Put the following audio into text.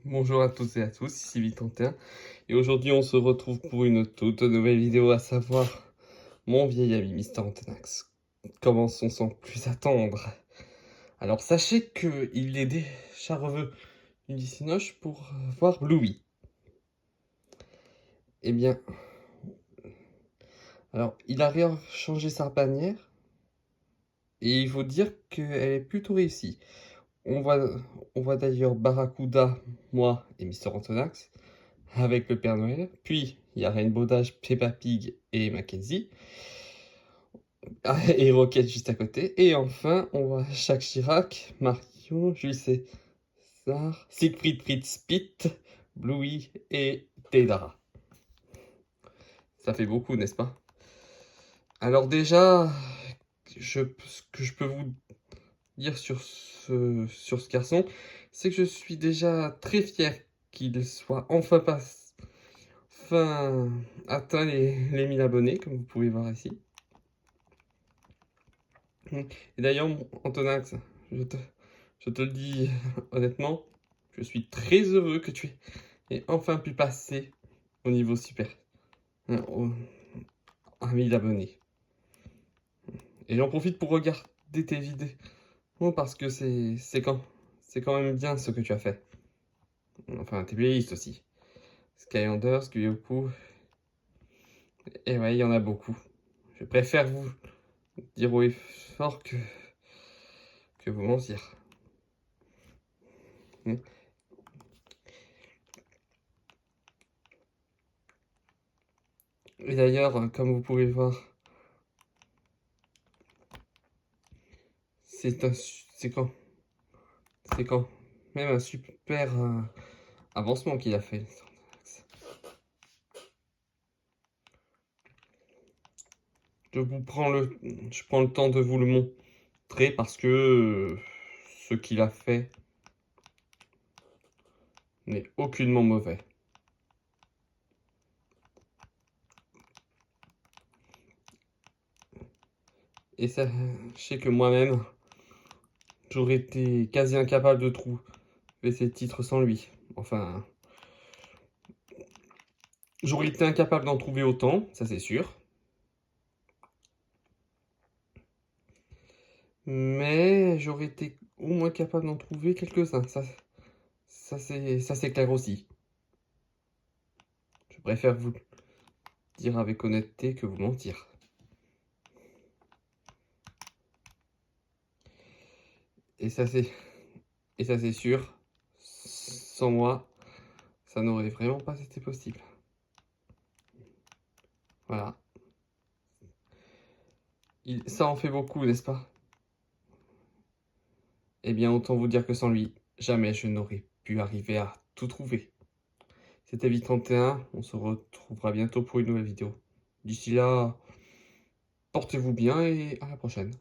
Bonjour à tous et à tous, ici Vitantin et aujourd'hui on se retrouve pour une toute nouvelle vidéo, à savoir mon vieil ami Mister Antenax. Commençons sans plus attendre. Alors sachez qu'il est déjà revenu du Cinoche pour voir Bluey. Eh bien, alors il a changé sa bannière et il faut dire qu'elle est plutôt réussie. On voit, on voit d'ailleurs Barracuda, moi et Mister Antonax avec le Père Noël. Puis il y a Rainbow Dash, Peppa Pig et Mackenzie. Et Rocket juste à côté. Et enfin, on voit Jacques Chirac, Marion, Jules César, Siegfried Fritz Pitt, Bluey et Dédara. Ça fait beaucoup, n'est-ce pas? Alors déjà, ce que je peux vous dire sur ce garçon, c'est que je suis déjà très fier qu'il soit enfin atteint les 1000 abonnés, comme vous pouvez voir ici. Et d'ailleurs, Antonax, je te le dis honnêtement, je suis très heureux que tu aies enfin pu passer au niveau super, à 1000 abonnés. Et j'en profite pour regarder tes vidéos parce que c'est quand même bien ce que tu as fait. Enfin, tes playlists aussi. Skylanders, Skyhoku, et ouais, il y en a beaucoup. Je préfère vous dire haut et fort que vous mentir. Et d'ailleurs, comme vous pouvez le voir, c'est quand même un super avancement qu'il a fait. Je prends le temps de vous le montrer parce que ce qu'il a fait n'est aucunement mauvais. Et sachez que moi-même, j'aurais été quasi incapable de trouver ces titres sans lui. Enfin, j'aurais été incapable d'en trouver autant, ça c'est sûr. Mais j'aurais été au moins capable d'en trouver quelques-uns. Ça c'est clair aussi. Je préfère vous dire avec honnêteté que vous mentir. Et ça c'est sûr, sans moi, ça n'aurait vraiment pas été possible. Voilà. Ça en fait beaucoup, n'est-ce pas? Eh bien, autant vous dire que sans lui, jamais je n'aurais pu arriver à tout trouver. C'était Vit31, on se retrouvera bientôt pour une nouvelle vidéo. D'ici là, portez-vous bien et à la prochaine.